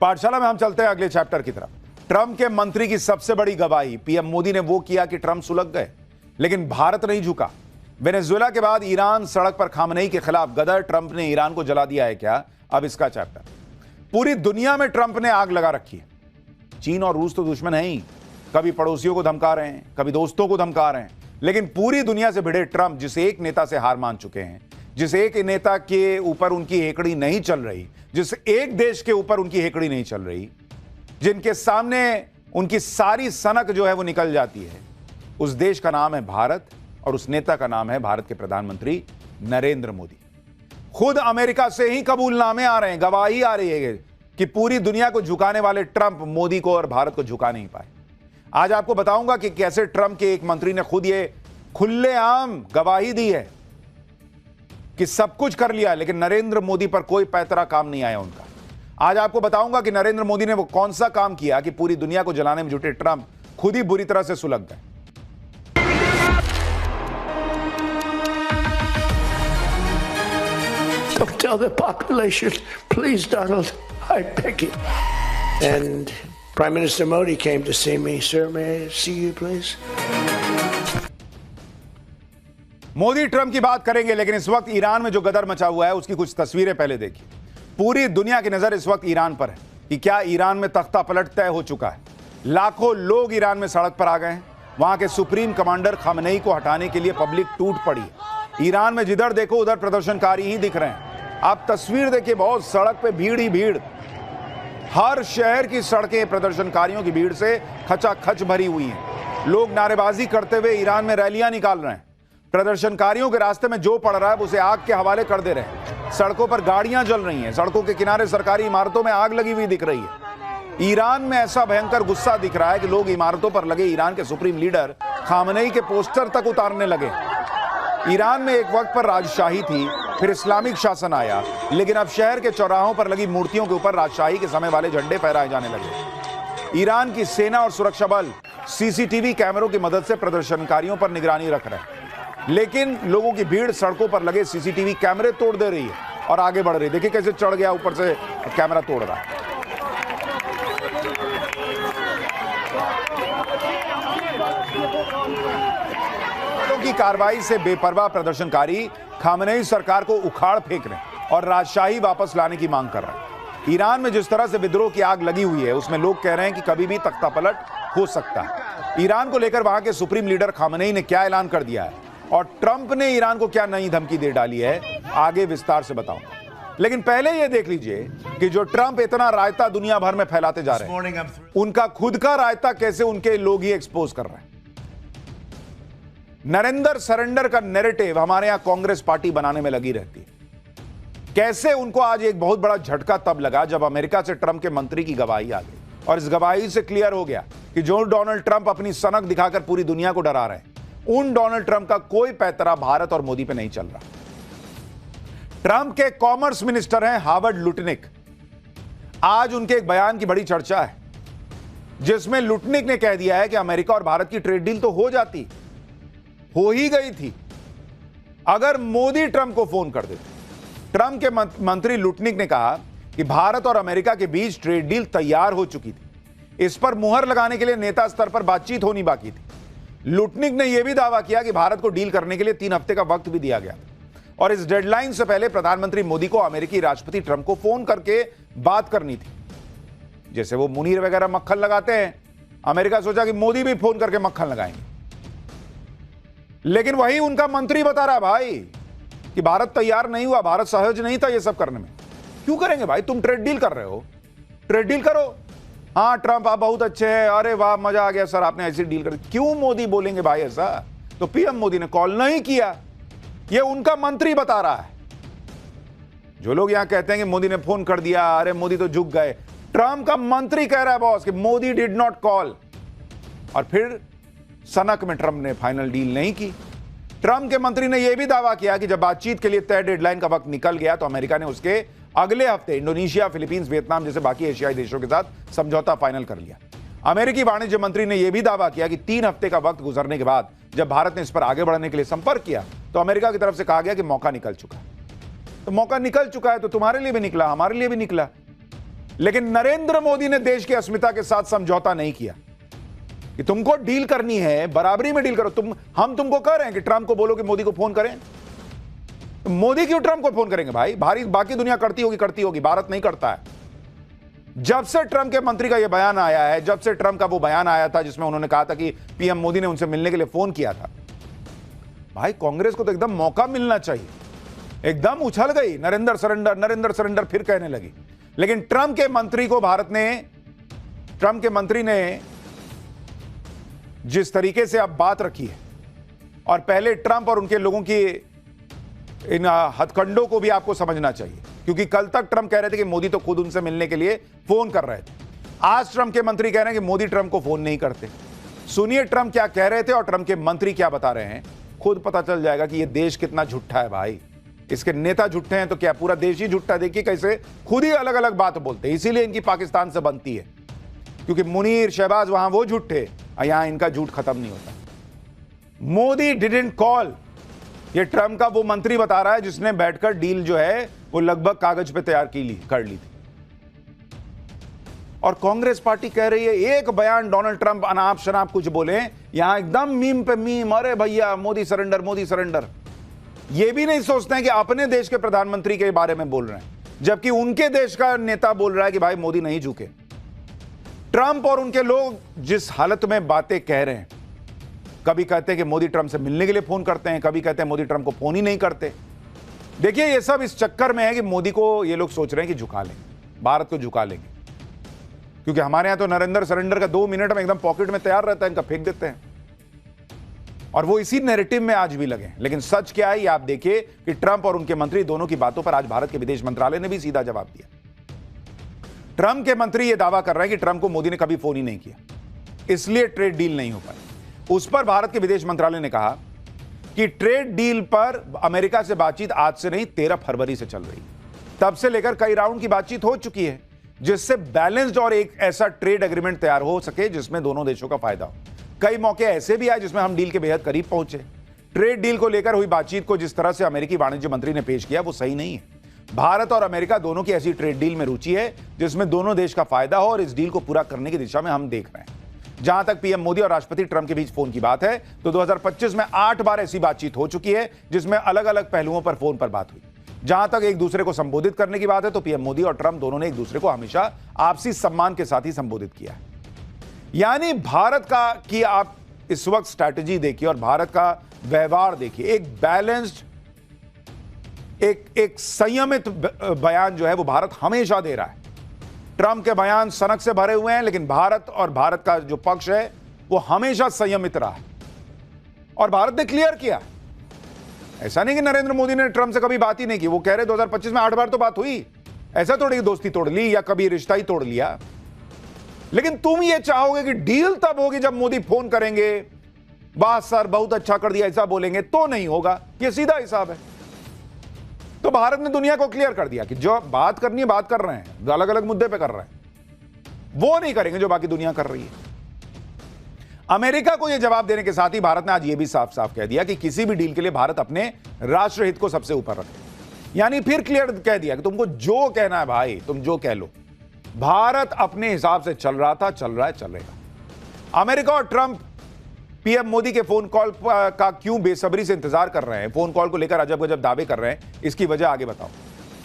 पाठशाला में हम चलते हैं अगले चैप्टर की तरफ। ट्रंप के मंत्री की सबसे बड़ी गवाही, पीएम मोदी ने वो किया कि ट्रंप सुलग गए, लेकिन भारत नहीं झुका। वेनेजुएला के बाद ईरान सड़क पर खामनेई के खिलाफ गदर, ट्रंप ने ईरान को जला दिया है क्या? अब इसका चैप्टर। पूरी दुनिया में ट्रंप ने आग लगा रखी है। चीन और रूस तो दुश्मन है ही, कभी पड़ोसियों को धमका रहे हैं, कभी दोस्तों को धमका रहे हैं, लेकिन पूरी दुनिया से भिड़े ट्रंप, जिस एक नेता से हार मान चुके हैं, जिस एक नेता के ऊपर उनकी हेकड़ी नहीं चल रही, जिस एक देश के ऊपर उनकी हेकड़ी नहीं चल रही, जिनके सामने उनकी सारी सनक जो है वो निकल जाती है, उस देश का नाम है भारत और उस नेता का नाम है भारत के प्रधानमंत्री नरेंद्र मोदी। खुद अमेरिका से ही कबूलनामे आ रहे हैं, गवाही आ रही है कि पूरी दुनिया को झुकाने वाले ट्रंप मोदी को और भारत को झुका नहीं पाए। आज आपको बताऊंगा कि कैसे ट्रंप के एक मंत्री ने खुद ये खुलेआम गवाही दी है कि सब कुछ कर लिया, लेकिन नरेंद्र मोदी पर कोई पैतरा काम नहीं आया उनका। आज आपको बताऊंगा कि नरेंद्र मोदी ने वो कौन सा काम किया कि पूरी दुनिया को जलाने में जुटे ट्रंप खुद ही बुरी तरह से सुलग गए। Don't tell the population, please, Donald, I beg you. And Prime Minister Modi came to see me. Sir, may I see you, please? Modi Trump की बात करेंगे, लेकिन इस वक्त ईरान में जो गदर मचा हुआ है उसकी कुछ तस्वीरें पहले देखिए। पूरी दुनिया की नजर इस वक्त ईरान पर है कि क्या ईरान में तख्ता पलट तय हो चुका है। लाखों लोग ईरान में सड़क पर आ गए हैं। वहां के सुप्रीम कमांडर खामनेई को हटाने के लिए पब्लिक टूट पड़ी है। ईरान में जिधर देखो उधर प्रदर्शनकारी ही दिख रहे हैं। आप तस्वीर देखिए, बहुत सड़क पे भीड़ ही भीड़। हर शहर की सड़कें प्रदर्शनकारियों की भीड़ से खचाखच भरी हुई हैं। लोग नारेबाजी करते हुए ईरान में रैलियां निकाल रहे हैं। प्रदर्शनकारियों के रास्ते में जो पड़ रहा है उसे आग के हवाले कर दे रहे हैं। सड़कों पर गाड़ियां जल रही हैं। सड़कों के किनारे सरकारी इमारतों में आग लगी हुई दिख रही है। ईरान में ऐसा भयंकर गुस्सा दिख रहा है कि लोग इमारतों पर लगे ईरान के सुप्रीम लीडर खामनेई के पोस्टर तक उतारने लगे। ईरान में एक वक्त पर राजशाही थी, फिर इस्लामिक शासन आया, लेकिन अब शहर के चौराहों पर लगी मूर्तियों के ऊपर राजशाही के समय वाले झंडे फहराए जाने लगे। ईरान की सेना और सुरक्षा बल सीसीटीवी कैमरों की मदद से प्रदर्शनकारियों पर निगरानी रख रहे हैं, लेकिन लोगों की भीड़ सड़कों पर लगे सीसीटीवी कैमरे तोड़ दे रही है और आगे बढ़ रही है। देखिए कैसे चढ़ गया ऊपर से, कैमरा तोड़ रहा है। की कार्रवाई से बेपरवाह प्रदर्शनकारी खामनेई सरकार को उखाड़ फेंक रहे हैं और राजशाही वापस लाने की मांग कर रहे हैं। ईरान में जिस तरह से विद्रोह की आग लगी हुई है, उसमें लोग कह रहे हैं कि कभी भी तख्तापलट हो सकता है। ईरान को लेकर वहां के सुप्रीम लीडर खामनेई ने क्या ऐलान कर दिया है और ट्रंप ने ईरान को क्या नई धमकी दे डाली है, आगे विस्तार से बताऊंगा। लेकिन पहले यह देख लीजिए कि जो ट्रंप इतना रायता दुनिया भर में फैलाते जा रहे हैं, उनका खुद का रायता कैसे उनके लोग ही एक्सपोज कर रहे हैं। नरेंद्र सरेंडर का नैरेटिव हमारे यहां कांग्रेस पार्टी बनाने में लगी रहती है। कैसे उनको आज एक बहुत बड़ा झटका तब लगा जब अमेरिका से ट्रंप के मंत्री की गवाही आ गई और इस गवाही से क्लियर हो गया कि जो डोनाल्ड ट्रंप अपनी सनक दिखाकर पूरी दुनिया को डरा रहे हैं, उन डोनाल्ड ट्रंप का कोई पैतरा भारत और मोदी पे नहीं चल रहा। ट्रंप के कॉमर्स मिनिस्टर हैं हावर्ड लुटनिक। आज उनके एक बयान की बड़ी चर्चा है, जिसमें लुटनिक ने कह दिया है कि अमेरिका और भारत की ट्रेड डील तो हो जाती, हो ही गई थी, अगर मोदी ट्रंप को फोन कर देते। ट्रंप के मंत्री लुटनिक ने कहा कि भारत और अमेरिका के बीच ट्रेड डील तैयार हो चुकी थी, इस पर मुहर लगाने के लिए नेता स्तर पर बातचीत होनी बाकी थी। लुटनिक ने यह भी दावा किया कि भारत को डील करने के लिए 3 हफ्ते का वक्त भी दिया गया था और इस डेडलाइन से पहले प्रधानमंत्री मोदी को अमेरिकी राष्ट्रपति ट्रंप को फोन करके बात करनी थी। जैसे वो मुनीर वगैरह मक्खन लगाते हैं, अमेरिका सोचा कि मोदी भी फोन करके मक्खन लगाएंगे, लेकिन वही उनका मंत्री बता रहा है भाई कि भारत तैयार नहीं हुआ, भारत सहज नहीं था ये सब करने में। क्यों करेंगे भाई, तुम ट्रेड डील कर रहे हो, ट्रेड डील करो। हाँ ट्रंप आप बहुत अच्छे हैं, अरे वाह मजा आ गया सर आपने ऐसी डील कर। क्यों मोदी बोलेंगे भाई ऐसा? तो पीएम मोदी ने कॉल नहीं किया, ये उनका मंत्री बता रहा है। जो लोग यहां कहते हैं कि मोदी ने फोन कर दिया, अरे मोदी तो झुक गए, ट्रंप का मंत्री कह रहा है बॉस कि मोदी डिड नॉट कॉल। और फिर सनक में ट्रंप ने फाइनल डील नहीं की। ट्रंप के मंत्री ने यह भी दावा किया कि जब बातचीत के लिए तय डेडलाइन का वक्त निकल गया तो अमेरिका ने उसके अगले हफ्ते इंडोनेशिया, फिलीपींस, वियतनाम जैसे बाकी एशियाई देशों के साथ समझौता फाइनल कर लिया। अमेरिकी वाणिज्य मंत्री ने यह भी दावा किया कि 3 हफ्ते का वक्त गुजरने के बाद जब भारत ने इस पर आगे बढ़ने के लिए संपर्क किया तो अमेरिका की तरफ से कहा गया कि मौका निकल चुका है। तो मौका निकल चुका है तो तुम्हारे लिए भी निकला, हमारे लिए भी निकला। लेकिन नरेंद्र मोदी ने देश की अस्मिता के साथ समझौता नहीं किया कि तुमको डील करनी है, बराबरी में डील करो। हम तुमको कह रहे हैं कि ट्रंप को बोलो कि मोदी को फोन करें। मोदी क्यों ट्रंप को फोन करेंगे भाई? बाकी दुनिया करती होगी, भारत नहीं करता है। जब से ट्रंप के मंत्री का यह बयान आया है, जब से ट्रंप का वो बयान आया था जिसमें उन्होंने कहा था कि पीएम मोदी ने उनसे मिलने के लिए फोन किया था, भाई कांग्रेस को तो एकदम मौका मिलना चाहिए। एकदम उछल गई, नरेंद्र सरेंडर फिर कहने लगी। लेकिन ट्रंप के मंत्री ने जिस तरीके से अब बात रखी है, और पहले ट्रंप और उनके लोगों की इन हथकंडों को भी आपको समझना चाहिए, क्योंकि कल तक ट्रंप कह रहे थे कि मोदी तो खुद उनसे मिलने के लिए फोन कर रहे थे। आज ट्रंप के मंत्री कह रहे हैं कि मोदी ट्रंप को फोन नहीं करते। सुनिए ट्रंप क्या कह रहे थे और ट्रंप के मंत्री क्या बता रहे हैं, खुद पता चल जाएगा कि यह देश कितना झूठा है भाई। इसके नेता झूठे हैं तो क्या पूरा देश ही झूठा? देखिए कैसे खुद ही अलग अलग बात बोलते हैं। इसीलिए इनकी पाकिस्तान से बनती है, क्योंकि मुनीर शहबाज वहां वो झूठे, यहां इनका झूठ खत्म नहीं होता। मोदी डिडंट कॉल, ये ट्रंप का वो मंत्री बता रहा है जिसने बैठकर डील जो है वो लगभग कागज पे तैयार कर ली थी। और कांग्रेस पार्टी कह रही है एक बयान डोनाल्ड ट्रंप अनाप शनाप कुछ बोले, यहां एकदम मीम पे मीम, अरे भैया मोदी सरेंडर। ये भी नहीं सोचते हैं कि अपने देश के प्रधानमंत्री के बारे में बोल रहे हैं, जबकि उनके देश का नेता बोल रहा है कि भाई मोदी नहीं झुके। ट्रंप और उनके लोग जिस हालत में बातें कह रहे हैं, कभी कहते हैं कि मोदी ट्रंप से मिलने के लिए फोन करते हैं, कभी कहते हैं मोदी ट्रंप को फोन ही नहीं करते। देखिए ये सब इस चक्कर में है कि मोदी को ये लोग सोच रहे हैं कि झुका लेंगे, भारत को झुका लेंगे, क्योंकि हमारे यहां तो नरेंद्र सरेंडर का 2 मिनट में एकदम पॉकेट में तैयार रहता है, इनका फेंक देते हैं। और वो इसी नैरेटिव में आज भी लगे। लेकिन सच क्या है, आप देखिए कि ट्रंप और उनके मंत्री दोनों की बातों पर आज भारत के विदेश मंत्रालय ने भी सीधा जवाब दिया। ट्रंप के मंत्री यह दावा कर रहे हैं कि ट्रंप को मोदी ने कभी फोन ही नहीं किया, इसलिए ट्रेड डील नहीं हो पाई। उस पर भारत के विदेश मंत्रालय ने कहा कि ट्रेड डील पर अमेरिका से बातचीत आज से नहीं 13 फरवरी से चल रही है। तब से लेकर कई राउंड की बातचीत हो चुकी है, जिससे बैलेंस्ड और एक ऐसा ट्रेड एग्रीमेंट तैयार हो सके जिसमें दोनों देशों का फायदा हो। कई मौके ऐसे भी आए जिसमें हम डील के बेहद करीब पहुंचे। ट्रेड डील को लेकर हुई बातचीत को जिस तरह से अमेरिकी वाणिज्य मंत्री ने पेश किया वो सही नहीं है। भारत और अमेरिका दोनों की ऐसी ट्रेड डील में रुचि है जिसमें दोनों देश का फायदा हो, और इस डील को पूरा करने की दिशा में हम देख रहे हैं। जहां तक पीएम मोदी और राष्ट्रपति ट्रंप के बीच फोन की बात है, तो 2025 में 8 बार ऐसी बातचीत हो चुकी है जिसमें अलग अलग पहलुओं पर फोन पर बात हुई। जहां तक एक दूसरे को संबोधित करने की बात है, तो पीएम मोदी और ट्रंप दोनों ने एक दूसरे को हमेशा आपसी सम्मान के साथ ही संबोधित किया है। यानी भारत का कि आप इस वक्त स्ट्रैटेजी देखिए और भारत का व्यवहार देखिए, एक बैलेंस्ड, एक संयमित बयान जो है वो भारत हमेशा दे रहा है। ट्रंप के बयान सनक से भरे हुए हैं, लेकिन भारत और भारत का जो पक्ष है वो हमेशा संयमित रहा है, और भारत ने क्लियर किया। ऐसा नहीं कि नरेंद्र मोदी ने ट्रंप से कभी बात ही नहीं की। वो कह रहे 2025 में 8 बार तो बात हुई, ऐसा थोड़ी दोस्ती तोड़ ली या कभी रिश्ता ही तोड़ लिया। लेकिन तुम ये चाहोगे कि डील तब होगी जब मोदी फोन करेंगे, वाह सर बहुत अच्छा कर दिया, ऐसा बोलेंगे तो नहीं होगा। ये सीधा हिसाब है। तो भारत ने दुनिया को क्लियर कर दिया कि जो बात करनी है बात कर रहे हैं, अलग अलग मुद्दे पे कर रहे हैं, वो नहीं करेंगे जो बाकी दुनिया कर रही है। अमेरिका को यह जवाब देने के साथ ही भारत ने आज यह भी साफ साफ कह दिया कि किसी भी डील के लिए भारत अपने राष्ट्रहित को सबसे ऊपर रखे। यानी फिर क्लियर कह दिया कि तुमको जो कहना है भाई तुम जो कह लो, भारत अपने हिसाब से चल रहा था, चल रहा है, चलेगा। अमेरिका और ट्रंप पीएम मोदी के फोन कॉल का क्यों बेसब्री से इंतजार कर रहे हैं, फोन कॉल को लेकर अजब गजब दावे कर रहे हैं, इसकी वजह आगे बताओ।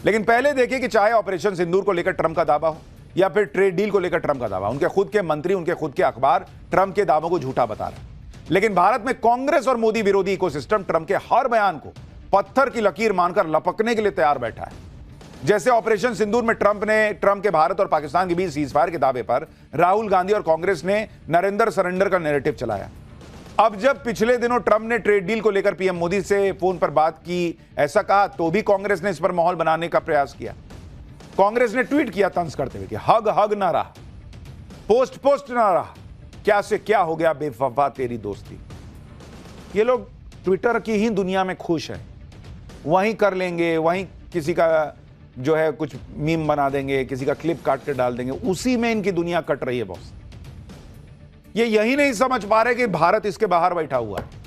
लेकिन पहले देखिए कि चाहे ऑपरेशन सिंदूर को लेकर ट्रंप का दावा हो या फिर ट्रेड डील को लेकर ट्रंप का दावा, उनके खुद के मंत्री, उनके खुद के अखबार ट्रंप के दावों को झूठा बता रहे हैं। लेकिन भारत में कांग्रेस और मोदी विरोधी इकोसिस्टम ट्रंप के हर बयान को पत्थर की लकीर मानकर लपकने के लिए तैयार बैठा है। जैसे ऑपरेशन सिंदूर में ट्रंप के भारत और पाकिस्तान के बीच सीजफायर के दावे पर राहुल गांधी और कांग्रेस ने नरेंद्र सरेंडर का नैरेटिव चलाया। अब जब पिछले दिनों ट्रंप ने ट्रेड डील को लेकर पीएम मोदी से फोन पर बात की, ऐसा कहा, तो भी कांग्रेस ने इस पर माहौल बनाने का प्रयास किया। कांग्रेस ने ट्वीट किया तंज करते हुए कि हग ना रहा, पोस्ट ना रहा, क्या से क्या हो गया बेवफा तेरी दोस्ती। ये लोग ट्विटर की ही दुनिया में खुश है, वहीं कर लेंगे, वहीं किसी का जो है कुछ मीम बना देंगे, किसी का क्लिप काट के डाल देंगे, उसी में इनकी दुनिया कट रही है बॉस। ये यही नहीं समझ पा रहे कि भारत इसके बाहर बैठा हुआ है।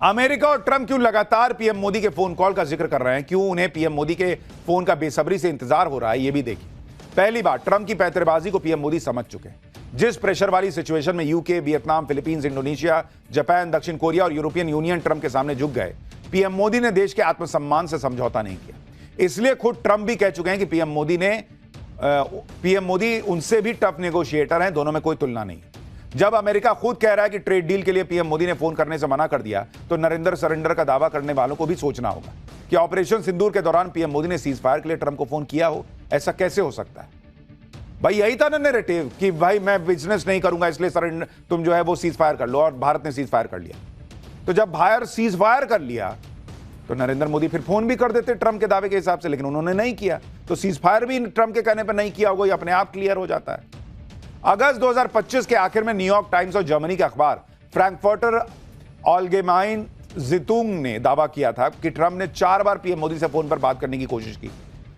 अमेरिका और ट्रंप क्यों लगातार पीएम मोदी के फोन कॉल का जिक्र कर रहे हैं, क्यों उन्हें पीएम मोदी के फोन का बेसब्री से इंतजार हो रहा है, ये भी देखिए। पहली बात, ट्रंप की पैंतरेबाजी को पीएम मोदी समझ चुके हैं। जिस प्रेशर वाली सिचुएशन में UK, Vietnam, Philippines, Indonesia, Japan, दक्षिण कोरिया और यूरोपियन यूनियन ट्रंप के सामने झुक गए, पीएम मोदी ने देश के आत्मसम्मान से समझौता नहीं किया। इसलिए खुद ट्रंप भी कह चुके हैं कि पीएम मोदी उनसे भी टफ नेगोशिएटर हैं, दोनों में कोई तुलना नहीं। जब अमेरिका खुद कह रहा है कि ट्रेड डील के लिए पीएम मोदी ने फोन करने से मना कर दिया, तो नरेंद्र सरेंडर का दावा करने वालों को भी सोचना होगा कि ऑपरेशन सिंदूर के दौरान पीएम मोदी ने सीज फायर के लिए ट्रंप को फोन किया हो। ऐसा कैसे हो सकता है भाई? यही था ना नैरेटिव कि भाई मैं बिजनेस नहीं करूंगा, इसलिए सरेंडर तुम जो है वो सीज फायर कर लो, और भारत ने सीज फायर कर लिया। तो जब भारत सीज फायर कर लिया तो नरेंद्र मोदी फिर फोन भी कर देते ट्रंप के दावे के हिसाब से, लेकिन उन्होंने नहीं किया। तो सीज फायर भी ट्रंप के कहने पर नहीं किया होगा, ये अपने आप क्लियर हो जाता है। अगस्त 2025 के आखिर में न्यूयॉर्क टाइम्स और जर्मनी के अखबार फ्रैंकफर्टर ऑलगेमाइन ज़ितुंग ने दावा किया था कि ट्रंप ने 4 बार पीएम मोदी से फोन पर बात करने की कोशिश की,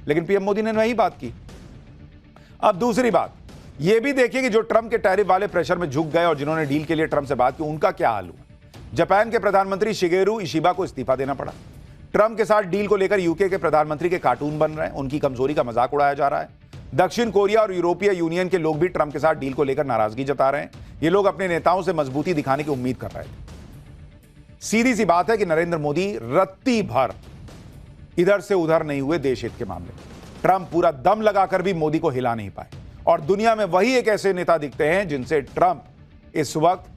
लेकिन पीएम मोदी ने नहीं बात की। अब दूसरी बात यह भी देखिए कि जो ट्रंप के टैरिफ वाले प्रेशर में झुक गए और जिन्होंने डील के लिए ट्रंप से बात की, उनका क्या हाल हुआ। जापान के प्रधानमंत्री शिगेरू इशिबा को इस्तीफा देना पड़ा। ट्रंप के साथ डील को लेकर यूके के प्रधानमंत्री के कार्टून बन रहे हैं, उनकी कमजोरी का मजाक उड़ाया जा रहा है। दक्षिण कोरिया और यूरोपीय यूनियन के लोग भी ट्रंप के साथ डील को लेकर नाराजगी जता रहे हैं। ये लोग अपने नेताओं से मजबूती दिखाने की उम्मीद कर रहे थे। सीधी सी बात है कि नरेंद्र मोदी रत्ती भर इधर से उधर नहीं हुए देश हित के मामले में। ट्रंप पूरा दम लगाकर भी मोदी को हिला नहीं पाए, और दुनिया में वही एक ऐसे नेता दिखते हैं जिनसे ट्रंप इस वक्त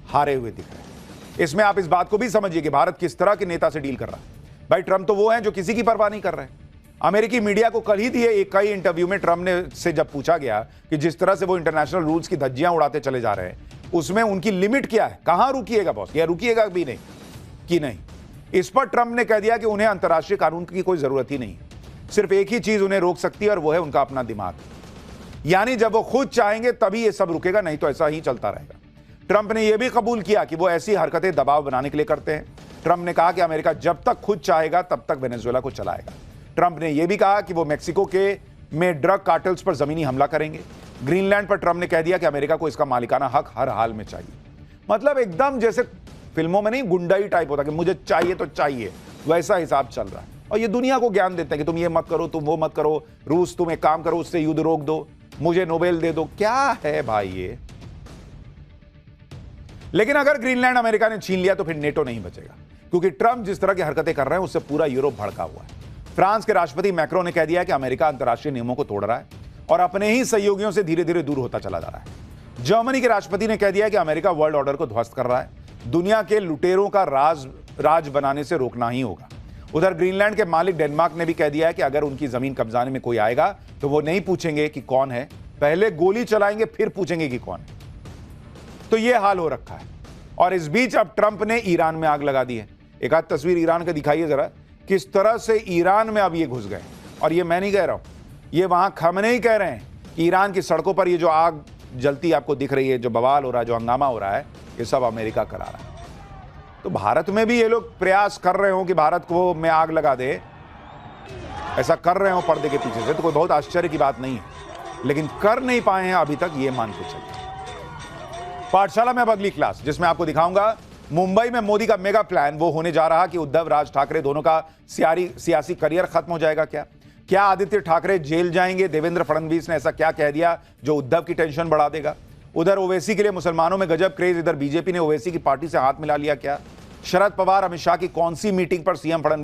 हारे हुए दिख रहे हैं। इसमें आप इस बात को भी समझिए कि भारत किस तरह के नेता से डील कर रहा है। भाई ट्रंप तो वो हैं जो किसी की परवाह नहीं कर रहे हैं। अमेरिकी मीडिया को कल ही दिए एक कई इंटरव्यू में ट्रंप ने से जब पूछा गया कि जिस तरह से वो इंटरनेशनल रूल्स की धज्जियां उड़ाते चले जा रहे हैं, उसमें उनकी लिमिट क्या है, कहां रुकिएगा बॉस, या रुकिएगा भी नहीं कि नहीं। इस पर ट्रंप ने कह दिया कि उन्हें अंतर्राष्ट्रीय कानून की कोई जरूरत ही नहीं, सिर्फ एक ही चीज उन्हें रोक सकती है और वो है उनका अपना दिमाग। यानी जब वो खुद चाहेंगे तभी ये सब रुकेगा, नहीं तो ऐसा ही चलता रहेगा। ट्रंप ने यह भी कबूल किया कि वो ऐसी हरकतें दबाव बनाने के लिए करते हैं। ट्रंप ने कहा कि अमेरिका जब तक खुद चाहेगा तब तक वेनेजुएला को चलाएगा। ट्रंप ने यह भी कहा कि वो मेक्सिको में ड्रग कार्टेल्स पर जमीनी हमला करेंगे। ग्रीनलैंड पर ट्रंप ने कह दिया कि अमेरिका को इसका मालिकाना हक हर हाल में चाहिए। मतलब एकदम जैसे फिल्मों में नहीं गुंडाई टाइप होता कि मुझे चाहिए तो चाहिए, वैसा हिसाब चल रहा है। और ये दुनिया को ज्ञान देते हैं कि तुम ये मत करो, तुम वो मत करो, रूस तुम एक काम करो, उससे युद्ध रोक दो, मुझे नोबेल दे दो। क्या है भाई ये? लेकिन अगर ग्रीनलैंड अमेरिका ने छीन लिया तो फिर नेटो नहीं बचेगा, क्योंकि ट्रंप जिस तरह की हरकतें कर रहे हैं उससे पूरा यूरोप भड़का हुआ है। फ्रांस के राष्ट्रपति मैक्रो ने कह दिया कि अमेरिका अंतर्राष्ट्रीय नियमों को तोड़ रहा है और अपने ही सहयोगियों से धीरे धीरे दूर होता चला जा रहा है। जर्मनी के राष्ट्रपति ने कह दिया कि अमेरिका वर्ल्ड ऑर्डर को ध्वस्त कर रहा है, दुनिया के लुटेरों का राज बनाने से रोकना ही होगा। उधर ग्रीनलैंड के मालिक डेनमार्क ने भी कह दिया है कि अगर उनकी जमीन कब्जाने में कोई आएगा तो वो नहीं पूछेंगे कि कौन है, पहले गोली चलाएंगे फिर पूछेंगे कि कौन है। तो ये हाल हो रखा है। और इस बीच अब ट्रंप ने ईरान में आग लगा दी है। एक आध तस्वीर ईरान का दिखाइए जरा, किस तरह से ईरान में अब ये घुस गए। और ये मैं नहीं कह रहा हूं, ये वहां खमनेई कह रहे हैं कि ईरान की सड़कों पर ये जो आग जलती आपको दिख रही है, जो बवाल हो रहा है, जो हंगामा हो रहा है, ये सब अमेरिका करा रहा है। तो भारत में भी ये लोग प्रयास कर रहे हो कि भारत को में आग लगा दे, ऐसा कर रहे हो पर्दे के पीछे से, तो कोई बहुत आश्चर्य की बात नहीं है, लेकिन कर नहीं पाए हैं अभी तक, ये मान के चलिए। पाठशाला में अब अगली क्लास, जिसमें आपको दिखाऊंगा मुंबई में मोदी का मेगा प्लान वो होने जा रहा कि उद्धव राज ठाकरे दोनों का सियासी करियर खत्म हो जाएगा। क्या आदित्य ठाकरे जेल जाएंगे? देवेंद्र फडणवीस ने ऐसा क्या कह दिया जो उद्धव की टेंशन बढ़ा देगा? उधर ओवैसी के लिए मुसलमानों में गजब क्रेज, इधर बीजेपी ने ओवैसी की पार्टी से हाथ मिला लिया क्या? शरद पवार अमित शाह की कौन सी मीटिंग पर सीएम फडणवीस